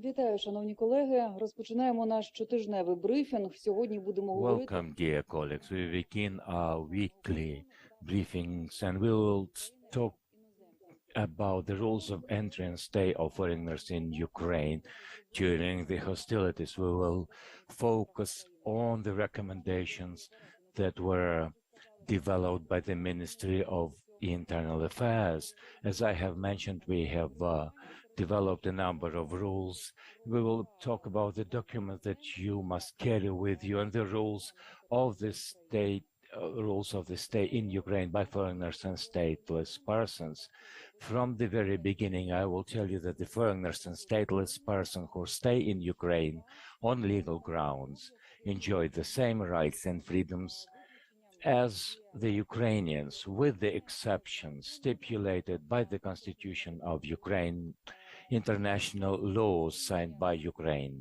Вітаю, шановні колеги. Розпочинаємо наш щотижневий брифінг. Сьогодні будемо говорити... Welcome, dear colleagues. We begin our weekly briefings and we will talk about the rules of entry and stay of foreigners in Ukraine during the hostilities. We will focus on the recommendations that were developed by the Ministry of Internal Affairs. As I have mentioned, we have developed a number of rules. We will talk about the document that you must carry with you and the rules of the state, in Ukraine by foreigners and stateless persons. From the very beginning, I will tell you that the foreigners and stateless persons who stay in Ukraine on legal grounds enjoy the same rights and freedoms as the Ukrainians, with the exceptions stipulated by the Constitution of Ukraine, international laws signed by Ukraine.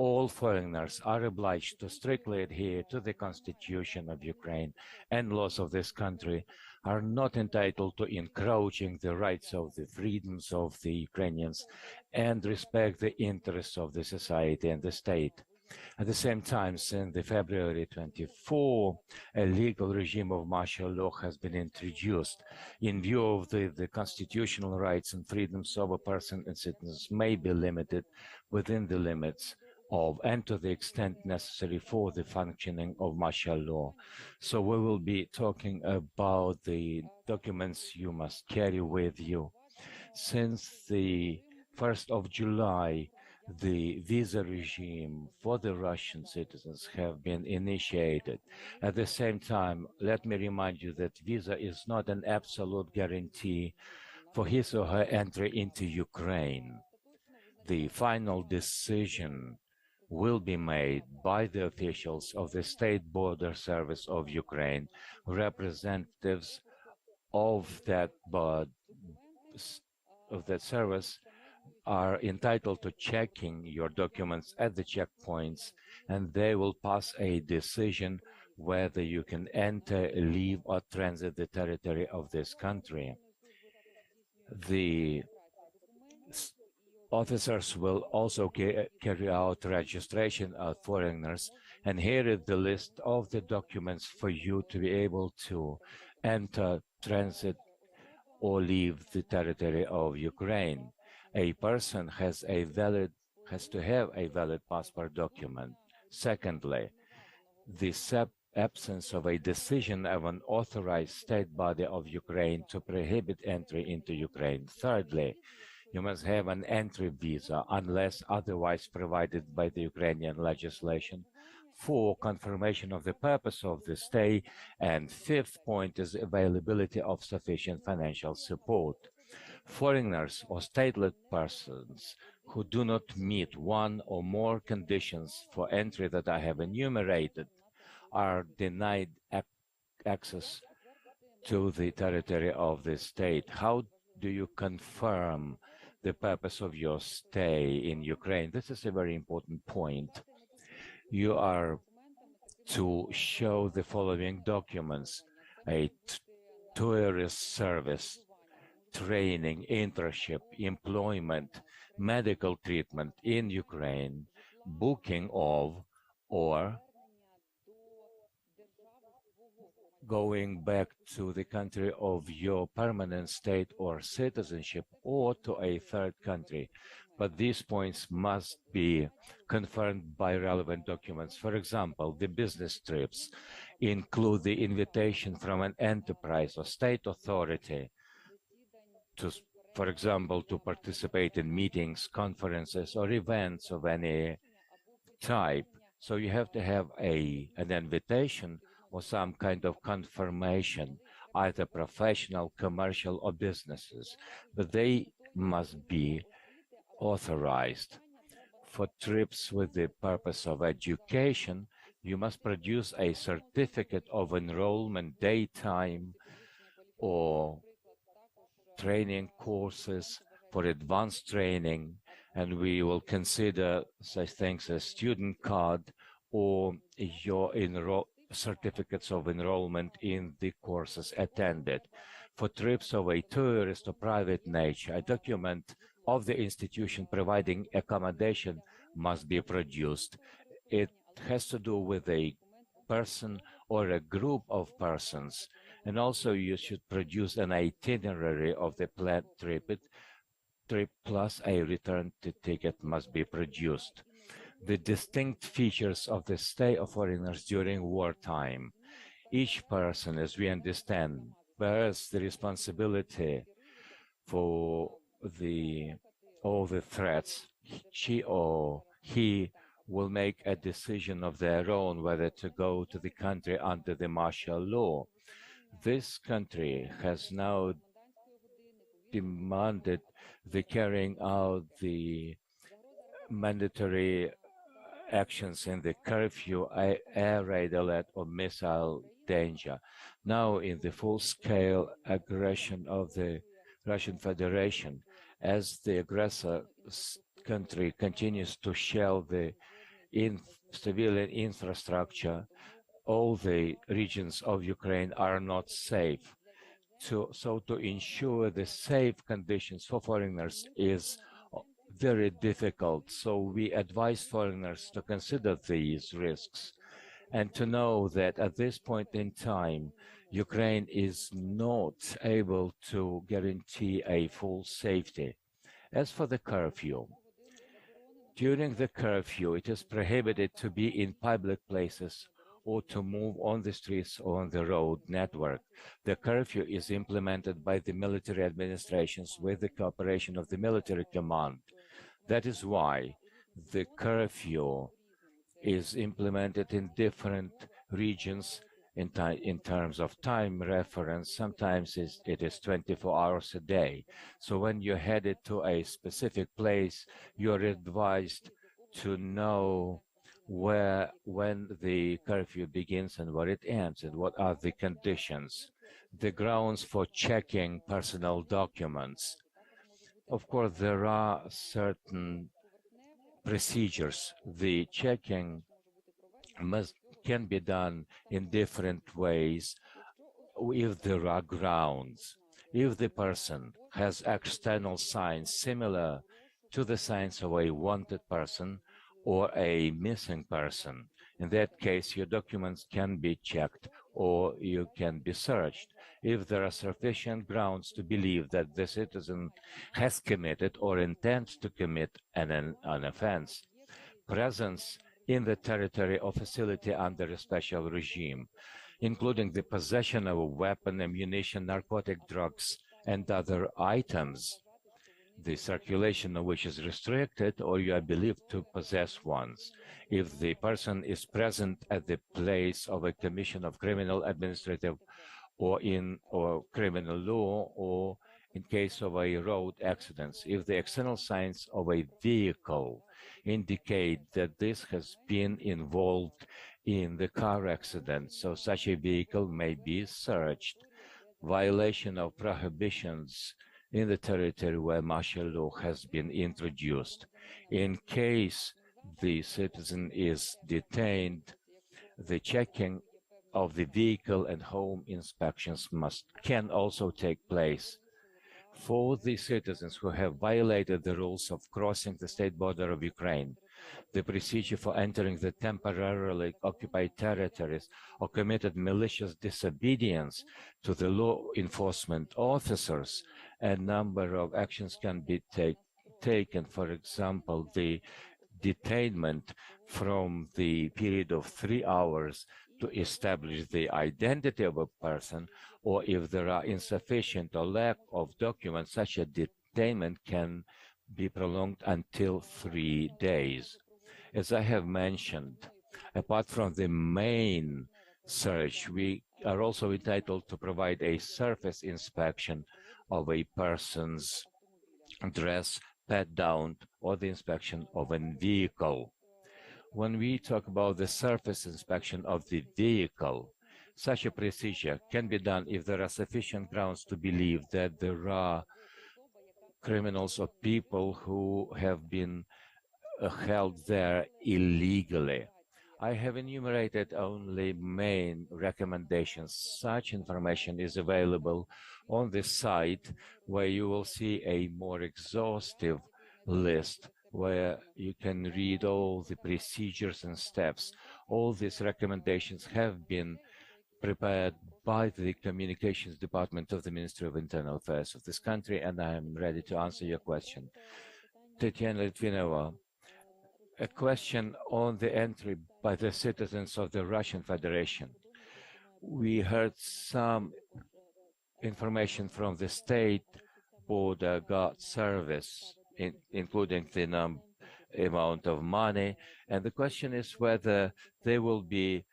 All foreigners are obliged to strictly adhere to the Constitution of Ukraine, and laws of this country are not entitled to encroaching the rights of the freedoms of the Ukrainians and respect the interests of the society and the state. At the same time, since the February 24, a legal regime of martial law has been introduced. In view of the constitutional rights and freedoms of a person and citizens may be limited within the limits of and to the extent necessary for the functioning of martial law. So we will be talking about the documents you must carry with you. Since the 1st of July, the visa regime for the Russian citizens have been initiated. At the same time, let me remind you that visa is not an absolute guarantee for his or her entry into Ukraine. The final decision will be made by the officials of the State Border Service of Ukraine, representatives of that service are entitled to checking your documents at the checkpoints, and they will pass a decision whether you can enter, leave, or transit the territory of this country. The officers will also carry out registration of foreigners, and here is the list of the documents for you to be able to enter, transit, or leave the territory of Ukraine. A person has to have a valid passport document. Secondly, the absence of a decision of an authorized state body of Ukraine to prohibit entry into Ukraine. Thirdly, you must have an entry visa unless otherwise provided by the Ukrainian legislation. 4, confirmation of the purpose of the stay. And 5th point is availability of sufficient financial support. Foreigners or stateless persons who do not meet one or more conditions for entry that I have enumerated are denied access to the territory of the state. How do you confirm the purpose of your stay in Ukraine? This is a very important point. You are to show the following documents: a tourist service, training, internship, employment, medical treatment in Ukraine, booking of or going back to the country of your permanent state or citizenship, or to a third country. But these points must be confirmed by relevant documents. For example, the business trips include the invitation from an enterprise or state authority to, for example, to participate in meetings, conferences, or events of any type. So you have to have an invitation or some kind of confirmation, either professional, commercial, or businesses, but they must be authorized. For trips with the purpose of education, you must produce a certificate of enrollment, daytime, or training courses for advanced training, and we will consider such things as student card or your certificates of enrollment in the courses attended. For trips of a tourist or private nature, a document of the institution providing accommodation must be produced. It has to do with a person or a group of persons. And also you should produce an itinerary of the planned trip plus a return ticket must be produced. The distinct features of the stay of foreigners during wartime. Each person, as we understand, bears the responsibility for all the threats. She or he will make a decision of their own whether to go to the country under the martial law. This country has now demanded the carrying out the mandatory actions in the curfew, air raid alert, or missile danger. Now, in the full-scale aggression of the Russian Federation, as the aggressor country continues to shell the civilian infrastructure, all the regions of Ukraine are not safe. So to ensure the safe conditions for foreigners is very difficult. So we advise foreigners to consider these risks and to know that at this point in time, Ukraine is not able to guarantee a full safety. As for the curfew, during the curfew, it is prohibited to be in public places or to move on the streets or on the road network. The curfew is implemented by the military administrations with the cooperation of the military command. That is why the curfew is implemented in different regions in terms of time reference. Sometimes it is 24 hours a day. So when you're headed to a specific place, you're advised to know when the curfew begins and where it ends and what are the conditions. The grounds for checking personal documents. Of course, there are certain procedures. The checking can be done in different ways if there are grounds. If the person has external signs similar to the signs of a wanted person or a missing person, in that case, your documents can be checked or you can be searched. If there are sufficient grounds to believe that the citizen has committed or intends to commit an offense, presence in the territory or facility under a special regime, including the possession of a weapon, ammunition, narcotic drugs, and other items, the circulation of which is restricted or you are believed to possess ones. If the person is present at the place of a commission of criminal, administrative, or criminal law, or in case of a road accidents, if the external signs of a vehicle indicate that this has been involved in the car accident, so such a vehicle may be searched. Violation of prohibitions in the territory where martial law has been introduced. In case the citizen is detained, the checking of the vehicle and home inspections can also take place. For the citizens who have violated the rules of crossing the state border of Ukraine, the procedure for entering the temporarily occupied territories or committed malicious disobedience to the law enforcement officers, a number of actions can be taken. For example, the detainment from the period of 3 hours to establish the identity of a person, or if there are insufficient or lack of documents, such a detainment can be prolonged until 3 days. As I have mentioned, apart from the main search, we are also entitled to provide a surface inspection of a person's dress, pat down, or the inspection of a vehicle. When we talk about the surface inspection of the vehicle, such a procedure can be done if there are sufficient grounds to believe that there are criminals or people who have been held there illegally. I have enumerated only main recommendations. Such information is available on the site, where you will see a more exhaustive list where you can read all the procedures and steps. All these recommendations have been prepared by the communications department of the Ministry of Internal Affairs of this country, and I am ready to answer your question. Tatiana Litvinova, a question on the entry by the citizens of the Russian Federation. We heard some information from the State Border Guard Service, including the amount of money, and the question is whether they will be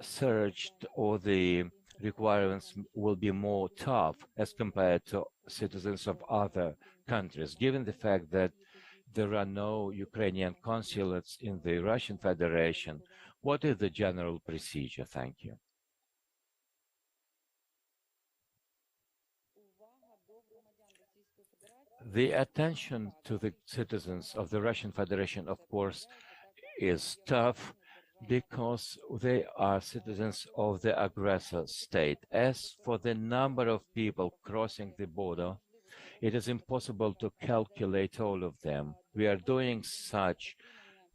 searched or the requirements will be more tough as compared to citizens of other countries, given the fact that there are no Ukrainian consulates in the Russian Federation. What is the general procedure? Thank you. The attention to the citizens of the Russian Federation, of course, is tough because they are citizens of the aggressor state. As for the number of people crossing the border, it is impossible to calculate all of them. We are doing such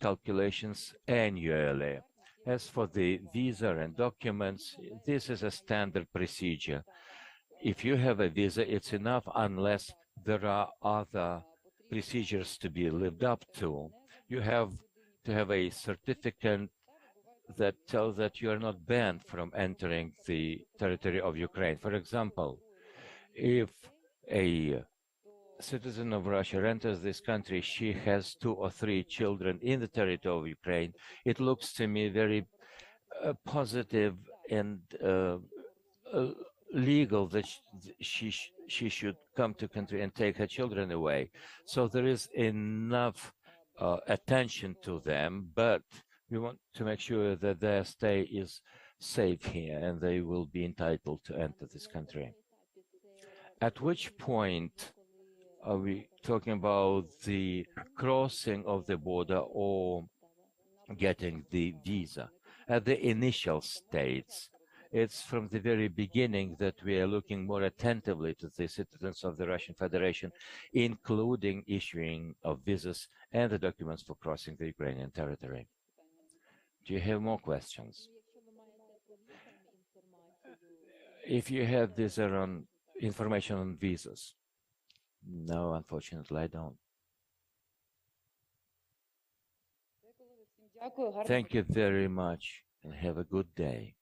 calculations annually. As for the visa and documents, this is a standard procedure. If you have a visa, it's enough unless there are other procedures to be lived up to. You have to have a certificate that tells that you are not banned from entering the territory of Ukraine. For example, if a citizen of Russia enters this country, she has 2 or 3 children in the territory of Ukraine, it looks to me very positive and legal that she should come to country and take her children away. So there is enough attention to them, but we want to make sure that their stay is safe here and they will be entitled to enter this country. At which point are we talking about the crossing of the border or getting the visa? At the initial states, it's from the very beginning that we are looking more attentively to the citizens of the Russian Federation, including issuing of visas and the documents for crossing the Ukrainian territory. Do you have more questions? If you have this information on visas. No, unfortunately, I don't. Thank you very much and have a good day.